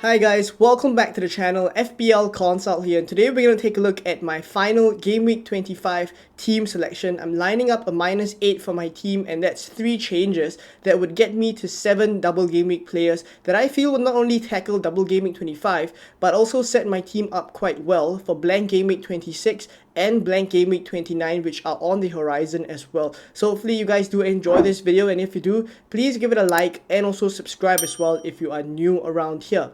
Hi guys, welcome back to the channel. FPL Consult here, and today we're going to take a look at my final Game Week 25 team selection. I'm lining up a -8 for my team, and that's 3 changes that would get me to 7 double Game Week players that I feel will not only tackle double Game Week 25, but also set my team up quite well for blank Game Week 26 and blank Game Week 29, which are on the horizon as well. So hopefully you guys do enjoy this video, and if you do, please give it a like and also subscribe as well if you are new around here.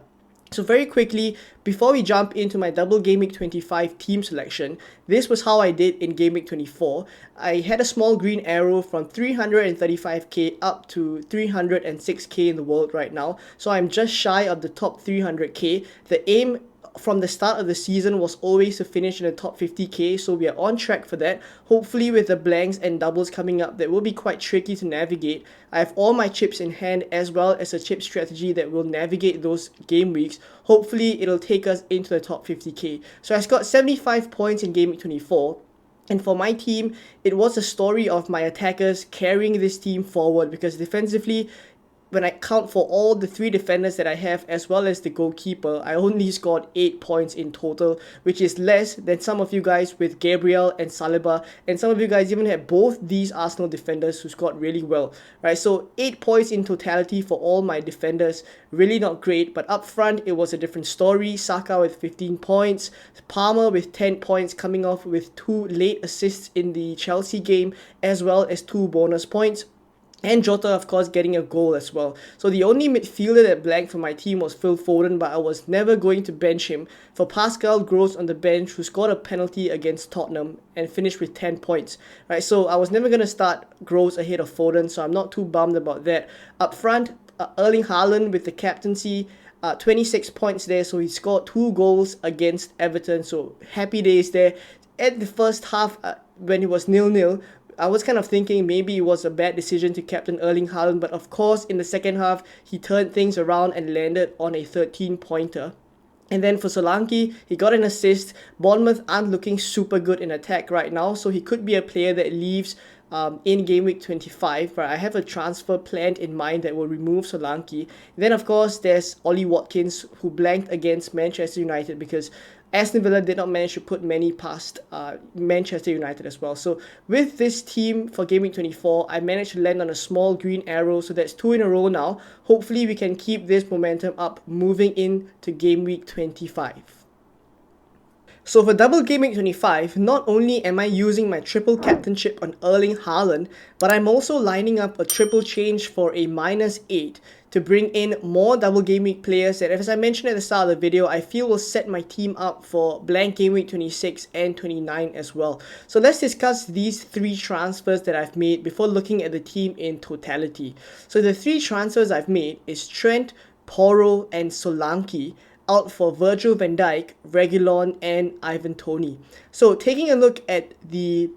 So very quickly, before we jump into my double Game Week 25 team selection, this was how I did in Game Week 24. I had a small green arrow from 335k up to 306k in the world right now. So I'm just shy of the top 300k. The aim from the start of the season was always to finish in the top 50k, so we are on track for that. Hopefully with the blanks and doubles coming up, that will be quite tricky to navigate. I have all my chips in hand as well as a chip strategy that will navigate those game weeks. Hopefully it'll take us into the top 50k. So I got 75 points in Game Week 24. And for my team, it was a story of my attackers carrying this team forward, because defensively, when I count for all the 3 defenders that I have as well as the goalkeeper, I only scored 8 points in total, which is less than some of you guys with Gabriel and Saliba, and some of you guys even had both these Arsenal defenders who scored really well, right? So 8 points in totality for all my defenders, really not great, but up front it was a different story. Saka with 15 points, Palmer with 10 points, coming off with 2 late assists in the Chelsea game as well as 2 bonus points. And Jota, of course, getting a goal as well. So the only midfielder that blanked for my team was Phil Foden, but I was never going to bench him for Pascal Gross on the bench, who scored a penalty against Tottenham and finished with 10 points. Right, so I was never going to start Gross ahead of Foden, so I'm not too bummed about that. Up front, Erling Haaland with the captaincy, 26 points there, so he scored 2 goals against Everton, so happy days there. At the first half, when it was 0-0, I was kind of thinking maybe it was a bad decision to captain Erling Haaland, but of course in the second half he turned things around and landed on a 13-pointer. And then for Solanke, he got an assist. Bournemouth aren't looking super good in attack right now, so he could be a player that leaves in Game Week 25, but I have a transfer planned in mind that will remove Solanke. Then of course there's Ollie Watkins, who blanked against Manchester United because Aston Villa did not manage to put many past Manchester United as well. So with this team for Game Week 24, I managed to land on a small green arrow, so that's 2 in a row now. Hopefully we can keep this momentum up moving into Game Week 25. So for double Game Week 25, not only am I using my triple captainship on Erling Haaland, but I'm also lining up a triple change for a -8 to bring in more double Game Week players that, as I mentioned at the start of the video, I feel will set my team up for blank Game Week 26 and 29 as well. So let's discuss these 3 transfers that I've made before looking at the team in totality. So the 3 transfers I've made is Trent, Porro and Solanke, out for Virgil van Dijk, Reguilon and Ivan Toney. So taking a look at the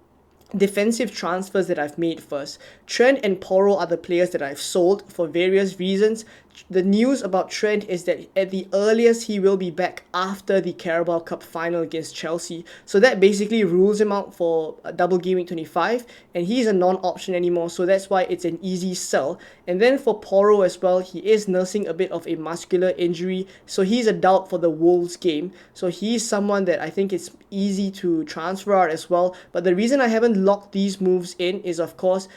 defensive transfers that I've made first, Trent and Porro are the players that I've sold for various reasons. The news about Trent is that at the earliest he will be back after the Carabao Cup final against Chelsea. So that basically rules him out for a double Game Week 25, and he's a non-option anymore, so that's why it's an easy sell. And then for Porro as well, he is nursing a bit of a muscular injury, so he's a doubt for the Wolves game. So he's someone that I think it's easy to transfer out as well. But the reason I haven't locked these moves in is, of course,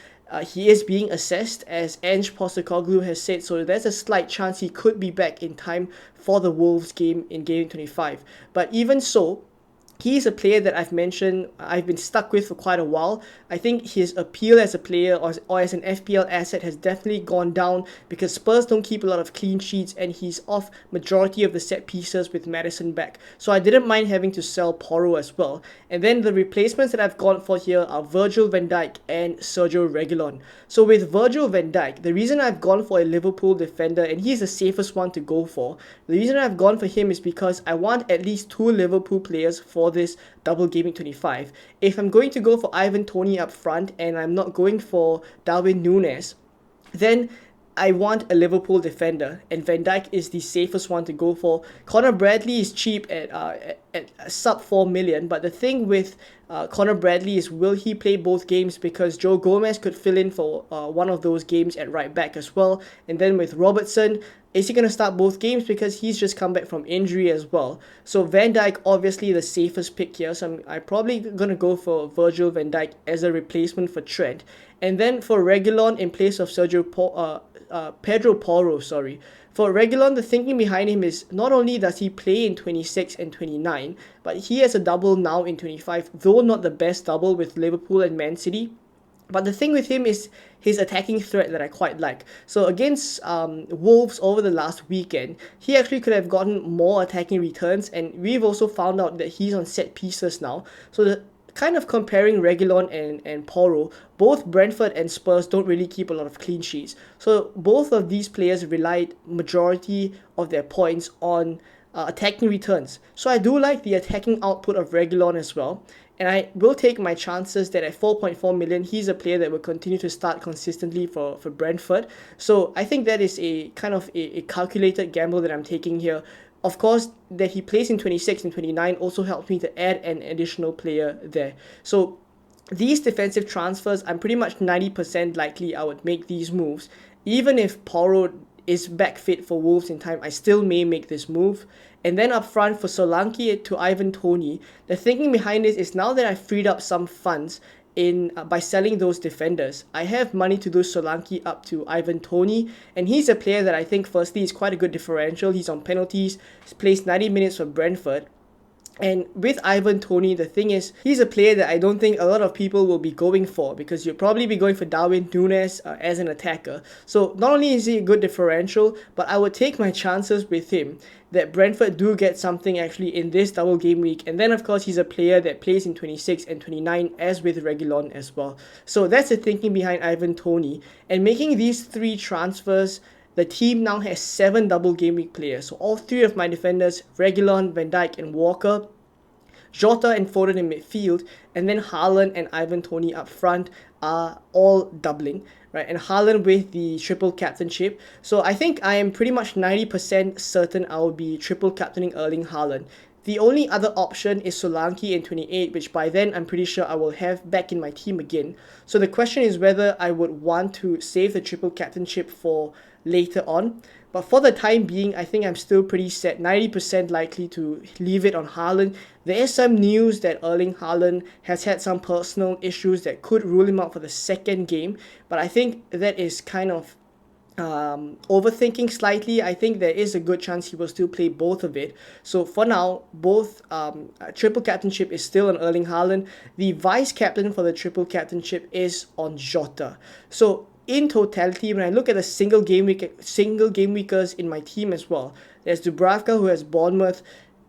he is being assessed, as Ange Postecoglou has said, so there's a slight chance he could be back in time for the Wolves game in Game 25. But even so, he's a player that I've mentioned I've been stuck with for quite a while. I think his appeal as a player or as an FPL asset has definitely gone down because Spurs don't keep a lot of clean sheets and he's off majority of the set pieces with Maddison back. So I didn't mind having to sell Porro as well. And then the replacements that I've gone for here are Virgil van Dijk and Sergio Reguilon. So with Virgil van Dijk, the reason I've gone for a Liverpool defender, and he's the safest one to go for, the reason I've gone for him is because I want at least 2 Liverpool players for this double Game Week 25. If I'm going to go for Ivan Toney up front and I'm not going for Darwin Núñez, then I want a Liverpool defender, and Van Dijk is the safest one to go for. Connor Bradley is cheap at sub 4 million, but the thing with Connor Bradley is, will he play both games? Because Joe Gomez could fill in for one of those games at right back as well. And then with Robertson, is he going to start both games because he's just come back from injury as well. So Van Dijk obviously the safest pick here, so I'm probably going to go for Virgil van Dijk as a replacement for Trent. And then for Reguilon in place of Pedro Porro, sorry. For Reguilon, the thinking behind him is not only does he play in 26 and 29, but he has a double now in 25, though not the best double with Liverpool and Man City. But the thing with him is his attacking threat that I quite like. So against Wolves over the last weekend, he actually could have gotten more attacking returns, and we've also found out that he's on set pieces now. So the kind of comparing Reguilon and Porro, both Brentford and Spurs don't really keep a lot of clean sheets. So both of these players relied majority of their points on attacking returns. So I do like the attacking output of Reguilon as well. And I will take my chances that at 4.4 million, he's a player that will continue to start consistently for Brentford. So I think that is a kind of a calculated gamble that I'm taking here. Of course, that he plays in 26 and 29 also helps me to add an additional player there. So these defensive transfers, I'm pretty much 90% likely I would make these moves. Even if Porro is back fit for Wolves in time, I still may make this move. And then up front for Solanke to Ivan Toney, the thinking behind this is now that I've freed up some funds by selling those defenders, I have money to do Solanke up to Ivan Toney, and he's a player that I think firstly is quite a good differential. He's on penalties, he's plays 90 minutes for Brentford. And with Ivan Toney, the thing is, he's a player that I don't think a lot of people will be going for, because you'll probably be going for Darwin Núñez as an attacker. So not only is he a good differential, but I would take my chances with him that Brentford do get something actually in this double game week. And then of course he's a player that plays in 26 and 29 as with Reguilon as well. So that's the thinking behind Ivan Toney. And making these three transfers, the team now has 7 double game week players. So all 3 of my defenders, Reguilon, Van Dijk and Walker, Jota and Foden in midfield, and then Haaland and Ivan Toney up front are all doubling, right? And Haaland with the triple captainship. So I think I am pretty much 90% certain I will be triple captaining Erling Haaland. The only other option is Solanke in 28, which by then I'm pretty sure I will have back in my team again. So the question is whether I would want to save the triple captainship for later on. But for the time being, I think I'm still pretty set, 90% likely to leave it on Haaland. There is some news that Erling Haaland has had some personal issues that could rule him out for the second game. But I think that is kind of overthinking slightly. I think there is a good chance he will still play both of it. So for now, both triple captainship is still on Erling Haaland. The vice captain for the triple captainship is on Jota. So in totality, when I look at the single game weekers in my team as well, there's Dubravka who has Bournemouth.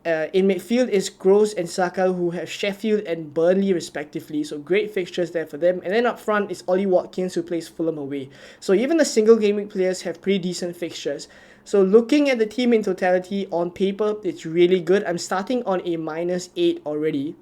In midfield is Gross and Saka who have Sheffield and Burnley respectively, so great fixtures there for them. And then up front is Ollie Watkins who plays Fulham away. So even the single game week players have pretty decent fixtures. So looking at the team in totality, on paper, it's really good. I'm starting on a -8 already.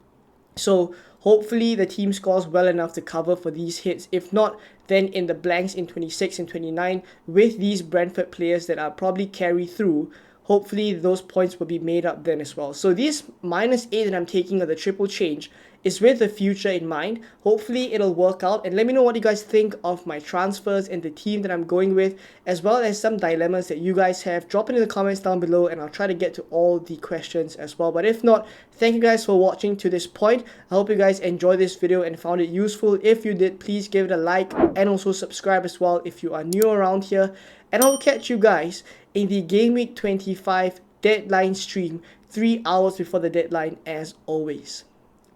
So hopefully the team scores well enough to cover for these hits. If not, then in the blanks in 26 and 29 with these Brentford players that are probably carry through, hopefully those points will be made up then as well. So this -8 that I'm taking of the triple change is with the future in mind. Hopefully it'll work out, and let me know what you guys think of my transfers and the team that I'm going with, as well as some dilemmas that you guys have. Drop it in the comments down below and I'll try to get to all the questions as well. But if not, thank you guys for watching to this point. I hope you guys enjoyed this video and found it useful. If you did, please give it a like and also subscribe as well if you are new around here. And I'll catch you guys in the Game Week 25 deadline stream 3 hours before the deadline as always.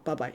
Bye-bye.